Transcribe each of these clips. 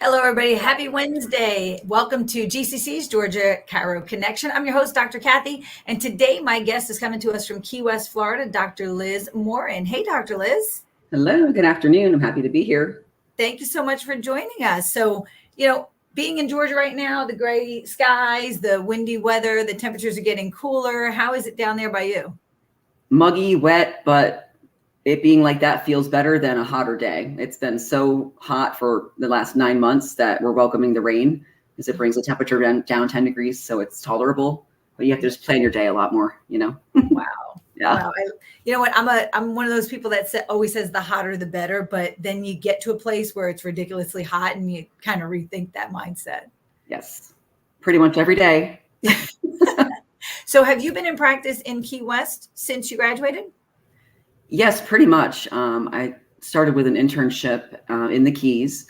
Hello, everybody. Happy Wednesday. Welcome to GCC's Georgia Chiro Connection. I'm your host, Dr. Kathy, and today my guest is coming to us from Key West, Florida, Dr. Liz Morin. Hey, Dr. Liz. Hello, good afternoon. I'm happy to be here. Thank you so much for joining us. So, being in Georgia right now, the gray skies, the windy weather, the temperatures are getting cooler. How is it down there by you? Muggy, wet, but it being like that feels better than a hotter day. It's been so hot for the last 9 months that we're welcoming the rain because it brings the temperature down 10 degrees, so it's tolerable. But you have to just plan your day a lot more, Wow. Yeah. Wow. You know what? I'm one of those people that always says the hotter the better, but then you get to a place where it's ridiculously hot and you kind of rethink that mindset. Yes, pretty much every day. So have you been in practice in Key West since you graduated? Yes, pretty much. I started with an internship in the Keys,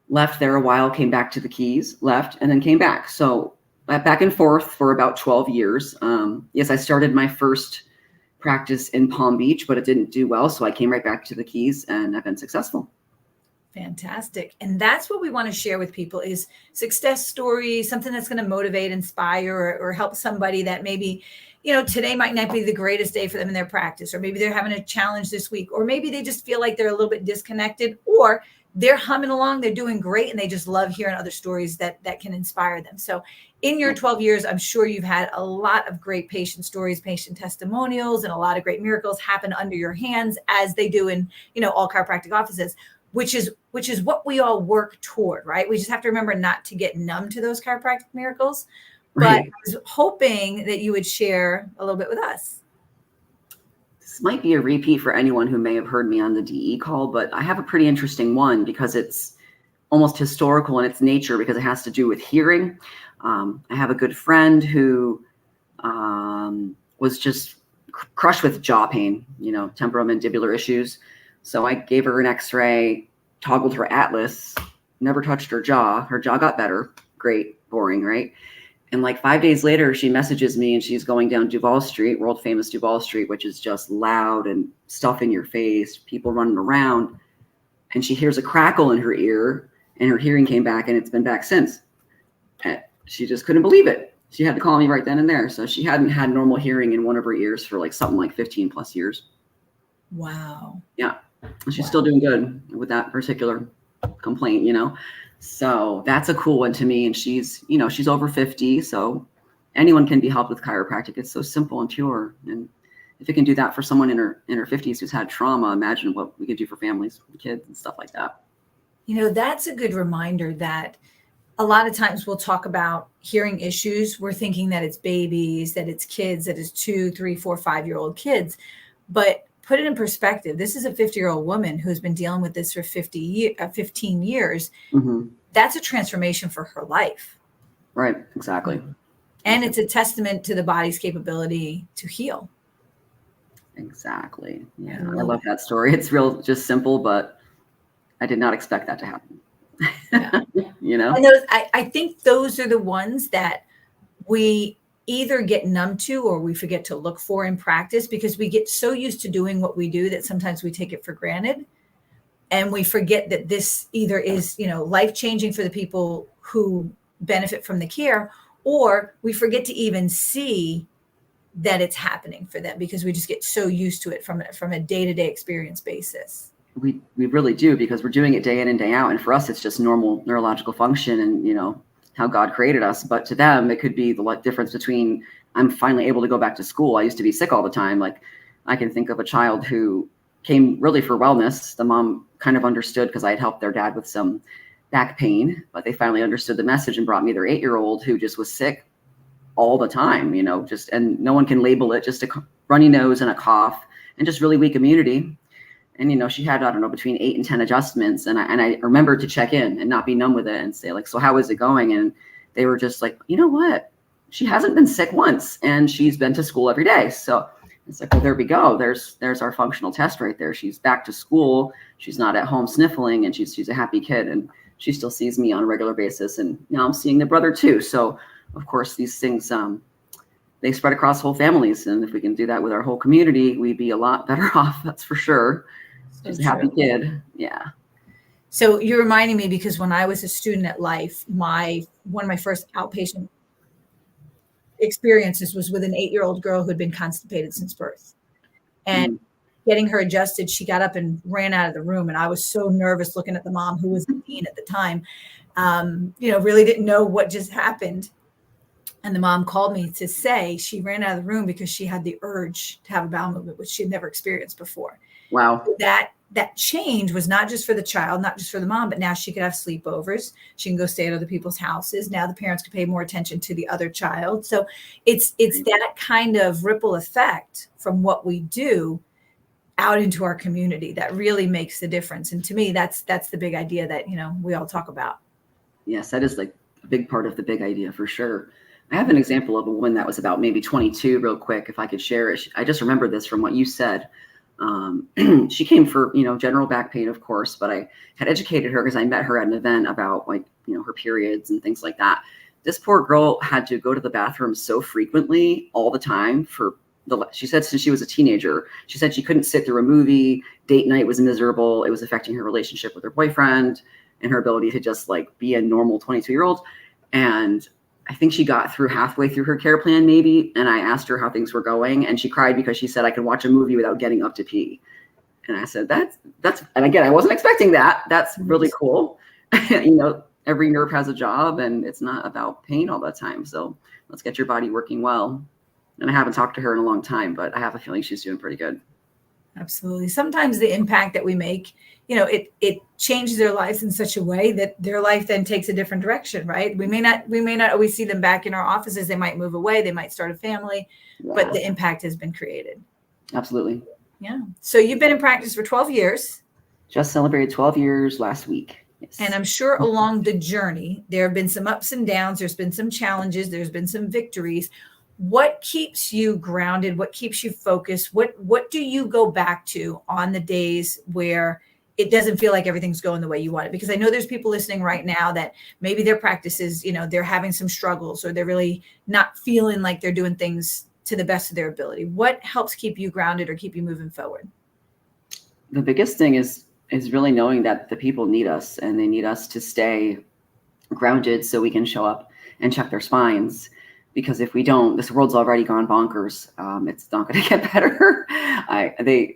left there a while, came back to the Keys, left, and then came back. So back and forth for about 12 years. Yes, I started my first practice in Palm Beach, but it didn't do well. So I came right back to the Keys and I've been successful. Fantastic. And that's what we want to share with people is success stories, something that's going to motivate, inspire, or help somebody that maybe, today might not be the greatest day for them in their practice, or maybe they're having a challenge this week, or maybe they just feel like they're a little bit disconnected, or they're humming along, they're doing great, and they just love hearing other stories that can inspire them. So in your 12 years, I'm sure you've had a lot of great patient stories, patient testimonials, and a lot of great miracles happen under your hands as they do in, all chiropractic offices, which is what we all work toward, right? We just have to remember not to get numb to those chiropractic miracles. Right. But I was hoping that you would share a little bit with us. This might be a repeat for anyone who may have heard me on the DE call, but I have a pretty interesting one because it's almost historical in its nature because it has to do with hearing. I have a good friend who was just crushed with jaw pain, temporomandibular issues. So I gave her an x-ray, toggled her atlas, never touched her jaw. Her jaw got better. Great, boring, right? And like 5 days later, she messages me and she's going down Duval Street, world famous Duval Street, which is just loud and stuff in your face, people running around. And she hears a crackle in her ear and her hearing came back and it's been back since. And she just couldn't believe it. She had to call me right then and there. So she hadn't had normal hearing in one of her ears for something like 15 plus years. Wow. Yeah. She's still doing good with that particular complaint, So that's a cool one to me. And she's over 50. So anyone can be helped with chiropractic. It's so simple and pure. And if it can do that for someone in her 50s who's had trauma, imagine what we could do for families, kids and stuff like that. That's a good reminder that a lot of times we'll talk about hearing issues. We're thinking that it's babies, that it's kids, that it's 2, 3, 4, 5-year-old kids. But put it in perspective. This is a 50-year-old woman who's been dealing with this for 15 years. Mm-hmm. That's a transformation for her life. Right, exactly. And it's a testament to the body's capability to heal. Exactly. Yeah, I love that story. It's just simple, but I did not expect that to happen. Yeah. And I think those are the ones that we either get numb to or we forget to look for in practice because we get so used to doing what we do that sometimes we take it for granted. And we forget that this either is, life-changing for the people who benefit from the care, or we forget to even see that it's happening for them because we just get so used to it from a day-to-day experience basis. We really do because we're doing it day in and day out. And for us, it's just normal neurological function and, how God created us. But to them, it could be the difference between I'm finally able to go back to school. I used to be sick all the time. Like I can think of a child who came really for wellness. The mom kind of understood because I had helped their dad with some back pain, but they finally understood the message and brought me their 8-year-old who just was sick all the time, and no one can label it, just a runny nose and a cough and just really weak immunity. And, she had, I don't know, between 8 and 10 adjustments. And I remembered to check in and not be numb with it and say so how is it going? And they were just like, you know what? She hasn't been sick once and she's been to school every day. So it's like, well, there we go. There's our functional test right there. She's back to school. She's not at home sniffling and she's a happy kid and she still sees me on a regular basis. And now I'm seeing the brother too. So of course, these things, they spread across whole families. And if we can do that with our whole community, we'd be a lot better off. That's for sure. She's a happy kid. Yeah. So you're reminding me, because when I was a student at Life, one of my first outpatient experiences was with an 8-year-old girl who had been constipated since birth. And getting her adjusted, she got up and ran out of the room. And I was so nervous looking at the mom, who was the dean at the time, really didn't know what just happened. And the mom called me to say she ran out of the room because she had the urge to have a bowel movement, which she had never experienced before. Wow. That change was not just for the child, not just for the mom, but now she could have sleepovers. She can go stay at other people's houses. Now the parents could pay more attention to the other child. So it's that kind of ripple effect from what we do out into our community that really makes the difference. And to me, that's the big idea that, we all talk about. Yes, that is like a big part of the big idea for sure. I have an example of a woman that was about maybe 22 real quick, if I could share it. I just remember this from what you said. She came for, general back pain, of course, but I had educated her because I met her at an event about her periods and things like that. This poor girl had to go to the bathroom so frequently all the time she said since she was a teenager. She said she couldn't sit through a movie. Date night was miserable. It was affecting her relationship with her boyfriend and her ability to just be a normal 22-year-old. And I think she got through halfway through her care plan maybe. And I asked her how things were going, and she cried because she said, I could watch a movie without getting up to pee. And I said, that's, and again, I wasn't expecting that. That's really cool. Every nerve has a job, and it's not about pain all the time. So let's get your body working well. And I haven't talked to her in a long time, but I have a feeling she's doing pretty good. Absolutely. Sometimes the impact that we make, it changes their lives in such a way that their life then takes a different direction, right? We may not always see them back in our offices. They might move away. They might start a family, but the impact has been created. Absolutely. Yeah. So you've been in practice for 12 years. Just celebrated 12 years last week. Yes. And I'm sure along the journey, there have been some ups and downs. There's been some challenges. There's been some victories. What keeps you grounded? What keeps you focused? What do you go back to on the days where it doesn't feel like everything's going the way you want it? Because I know there's people listening right now that maybe their practices, they're having some struggles, or they're really not feeling like they're doing things to the best of their ability. What helps keep you grounded or keep you moving forward? The biggest thing is really knowing that the people need us, and they need us to stay grounded so we can show up and check their spines. Because if we don't, this world's already gone bonkers. It's not going to get better.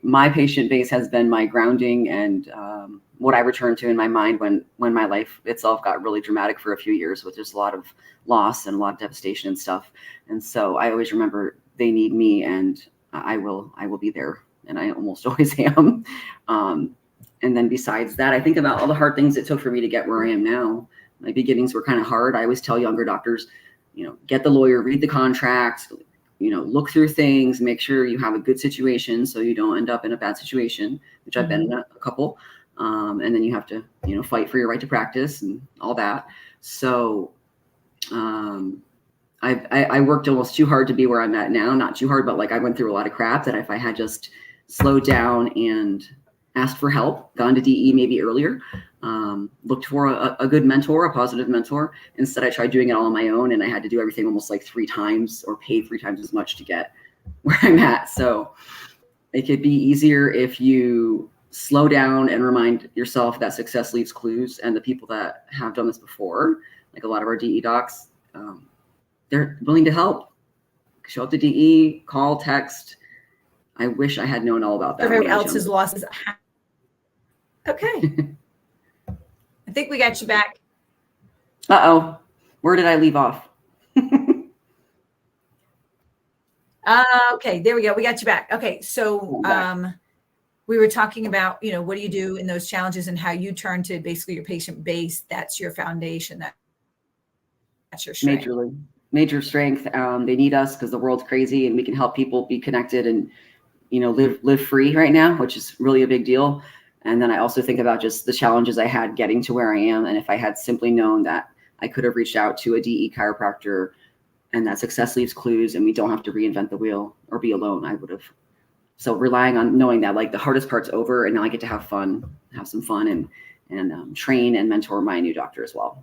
My patient base has been my grounding and what I return to in my mind when my life itself got really dramatic for a few years, with just a lot of loss and a lot of devastation and stuff. And so I always remember they need me, and I will be there, and I almost always am. And then besides that, I think about all the hard things it took for me to get where I am now. My beginnings were kind of hard. I always tell younger doctors, get the lawyer, read the contract, look through things, make sure you have a good situation so you don't end up in a bad situation, which I've been in a couple. And then you have to, fight for your right to practice and all that. So I worked almost too hard to be where I'm at now. Not too hard, but I went through a lot of crap that if I had just slowed down and asked for help, gone to DE maybe earlier, looked for a good mentor, a positive mentor. Instead, I tried doing it all on my own, and I had to do everything almost 3 times, or pay 3 times as much to get where I'm at. So it could be easier if you slow down and remind yourself that success leaves clues, and the people that have done this before, like a lot of our DE docs, they're willing to help. Show up to DE, call, text. I wish I had known all about that. Everybody else's losses. Okay. I think we got you back. Uh-oh. Where did I leave off? Okay, there we go. We got you back. Okay, so we were talking about, what do you do in those challenges, and how you turn to basically your patient base. That's your foundation. That's your strength. Major strength. They need us because the world's crazy, and we can help people be connected and, live free right now, which is really a big deal. And then I also think about just the challenges I had getting to where I am. And if I had simply known that I could have reached out to a DE chiropractor, and that success leaves clues, and we don't have to reinvent the wheel or be alone, I would have. So relying on knowing that the hardest part's over, and now I get to have some fun and train and mentor my new doctor as well.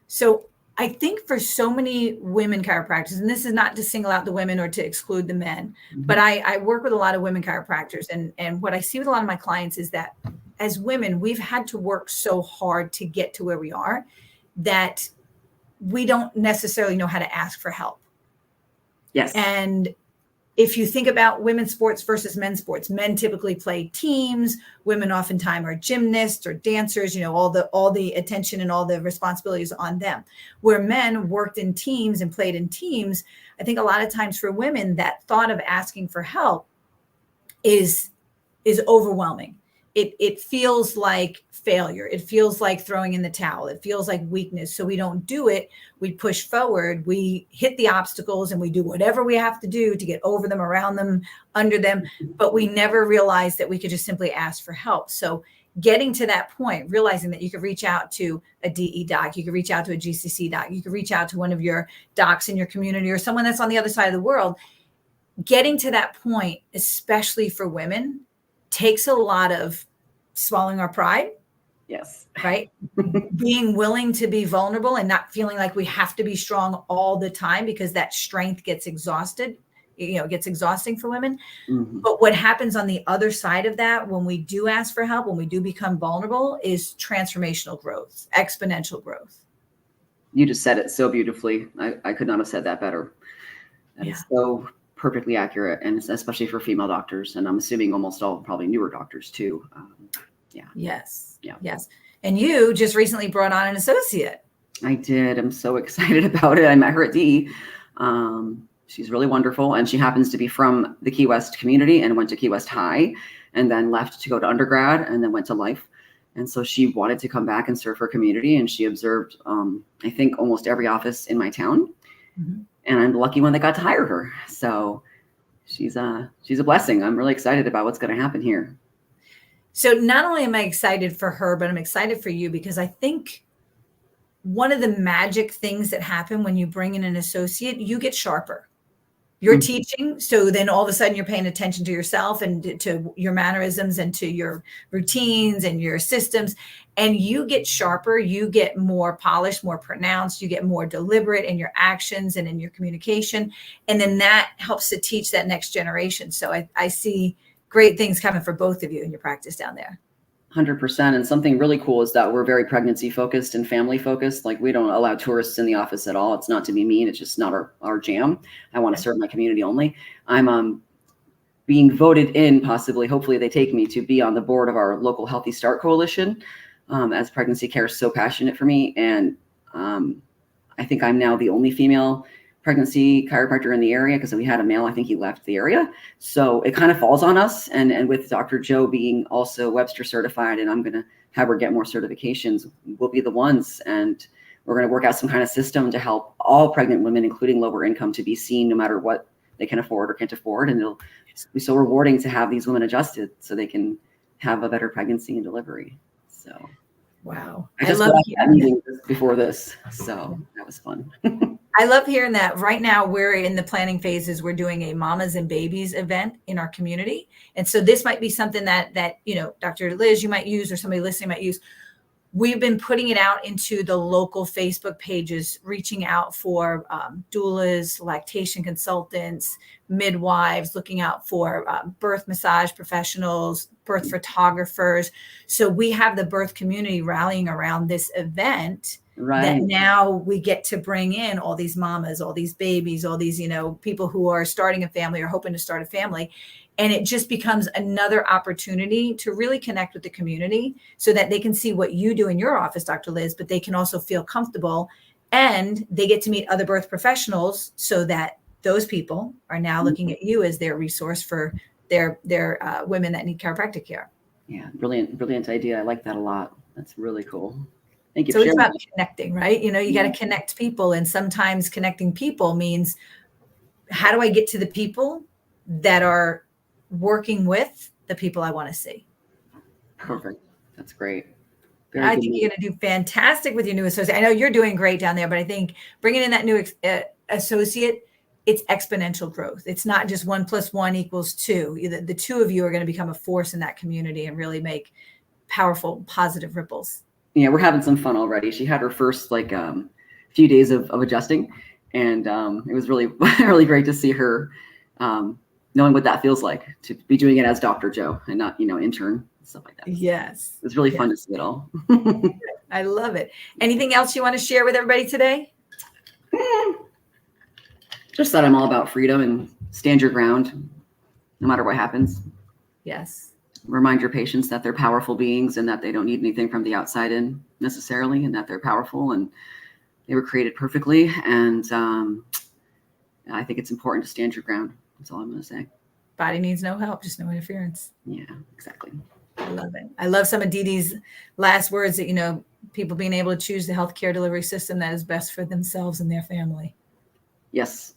So I think for so many women chiropractors, and this is not to single out the women or to exclude the men, but I work with a lot of women chiropractors. And what I see with a lot of my clients is that as women, we've had to work so hard to get to where we are that we don't necessarily know how to ask for help. Yes. And if you think about women's sports versus men's sports, men typically play teams. Women oftentimes are gymnasts or dancers, all the attention and all the responsibilities on them. Where men worked in teams and played in teams, I think a lot of times for women, that thought of asking for help is overwhelming. It feels like failure. It feels like throwing in the towel. It feels like weakness. So we don't do it. We push forward. We hit the obstacles and we do whatever we have to do to get over them, around them, under them. But we never realized that we could just simply ask for help. So getting to that point, realizing that you could reach out to a DE doc, you could reach out to a GCC doc, you could reach out to one of your docs in your community or someone that's on the other side of the world. Getting to that point, especially for women, takes a lot of swallowing our pride. Yes. Right. Being willing to be vulnerable and not feeling like we have to be strong all the time, because that strength gets exhausted, gets exhausting for women. But what happens on the other side of that, when we do ask for help, when we do become vulnerable, is transformational growth, exponential growth. You just said it so beautifully. I could not have said that better. That is so perfectly accurate, and especially for female doctors, and I'm assuming almost all probably newer doctors too. Yes. And you just recently brought on an associate. I did. I'm so excited about it. I met her at DE. She's really wonderful, and she happens to be from the Key West community and went to Key West High, and then left to go to undergrad, and then went to Life. And so she wanted to come back and serve her community, and she observed, I think, almost every office in my town. And I'm the lucky one that got to hire her. So she's a blessing. I'm really excited about what's going to happen here. So not only am I excited for her, but I'm excited for you, because I think one of the magic things that happen when you bring in an associate, you get sharper. You're teaching. So then all of a sudden you're paying attention to yourself and to your mannerisms and to your routines and your systems, and you get sharper, you get more polished, more pronounced, you get more deliberate in your actions and in your communication. And then that helps to teach that next generation. So I see great things coming for both of you in your practice down there. 100%. And something really cool is that we're very pregnancy focused and family focused. Like, we don't allow tourists in the office at all. It's not to be mean. It's just not our jam. I want to serve my community only. I'm being voted in, possibly, hopefully they take me, to be on the board of our local Healthy Start Coalition, as pregnancy care is so passionate for me. And I think I'm now the only female pregnancy chiropractor in the area, because we had a male, I think he left the area. So it kind of falls on us. And with Dr. Joe being also Webster certified, and I'm going to have her get more certifications, we'll be the ones. And we're going to work out some kind of system to help all pregnant women, including lower income, to be seen no matter what they can afford or can't afford. And it'll be so rewarding to have these women adjusted so they can have a better pregnancy and delivery. So, wow. I just love that meeting before this. So that was fun. I love hearing that. Right now, we're in the planning phases. We're doing a mamas and babies event in our community. And so this might be something that Dr. Liz, you might use, or somebody listening might use. We've been putting it out into the local Facebook pages, reaching out for doulas, lactation consultants, midwives, looking out for birth massage professionals, birth photographers. So we have the birth community rallying around this event. Right. That now we get to bring in all these mamas, all these babies, all these, people who are starting a family or hoping to start a family. And it just becomes another opportunity to really connect with the community so that they can see what you do in your office, Dr. Liz, but they can also feel comfortable, and they get to meet other birth professionals so that those people are now looking at you as their resource for their women that need chiropractic care. Yeah. Brilliant idea. I like that a lot. That's really cool. Thank you. So it's about connecting, right? You got to connect people. And sometimes connecting people means, how do I get to the people that are working with the people I want to see? Perfect. That's great. I think you're going to do fantastic with your new associate. I know you're doing great down there, but I think bringing in that new associate, it's exponential growth. It's not just 1 + 1 = 2. The two of you are going to become a force in that community and really make powerful, positive ripples. Yeah, we're having some fun already. She had her first few days of adjusting. And it was really, really great to see her knowing what that feels like, to be doing it as Dr. Joe and not, intern, stuff like that. Yes. It was really fun to see it all. I love it. Anything else you want to share with everybody today? Just that I'm all about freedom and stand your ground no matter what happens. Yes. Remind your patients that they're powerful beings and that they don't need anything from the outside in necessarily, and that they're powerful and they were created perfectly. And I think it's important to stand your ground. That's all I'm going to say. Body needs no help, just no interference. Yeah, exactly. I love it. I love some of Dee Dee's last words that, people being able to choose the healthcare delivery system that is best for themselves and their family. Yes.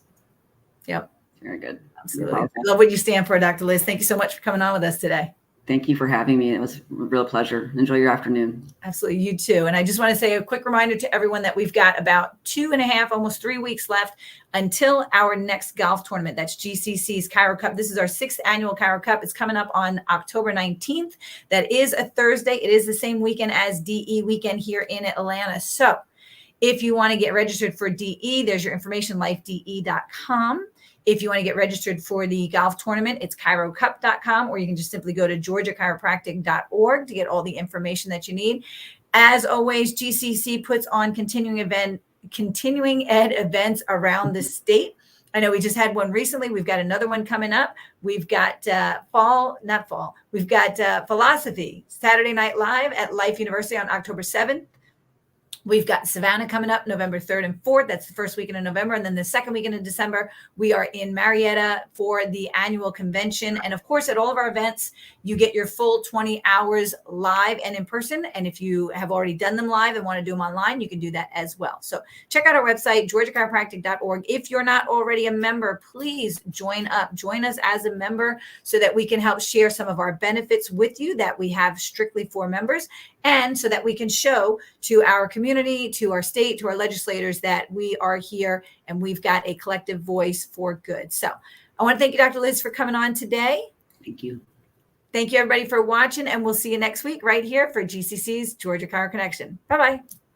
Yep. Very good. Absolutely. I love what you stand for, Dr. Liz. Thank you so much for coming on with us today. Thank you for having me. It was a real pleasure. Enjoy your afternoon. Absolutely. You too. And I just want to say a quick reminder to everyone that we've got about 2.5, almost 3 weeks left until our next golf tournament. That's GCC's Chiro Cup. This is our 6th annual Chiro Cup. It's coming up on October 19th. That is a Thursday. It is the same weekend as DE weekend here in Atlanta. So if you want to get registered for DE, there's your information, lifede.com. If you want to get registered for the golf tournament, it's chirocup.com, or you can just simply go to georgiachiropractic.org to get all the information that you need. As always, GCC puts on continuing ed events around the state. I know we just had one recently. We've got another one coming up. We've got We've got Philosophy Saturday Night Live at Life University on October 7th. We've got Savannah coming up November 3rd and 4th. That's the first weekend in November. And then the second weekend in December, we are in Marietta for the annual convention. And of course, at all of our events, you get your full 20 hours live and in person. And if you have already done them live and want to do them online, you can do that as well. So check out our website, georgiachiropractic.org. If you're not already a member, please join up. Join us as a member so that we can help share some of our benefits with you that we have strictly for members, and so that we can show to our community, to our state, to our legislators that we are here and we've got a collective voice for good. So I want to thank you, Dr. Liz, for coming on today. Thank you. Thank you, everybody, for watching, and we'll see you next week right here for GCC's Georgia Chiro Connection. Bye-bye.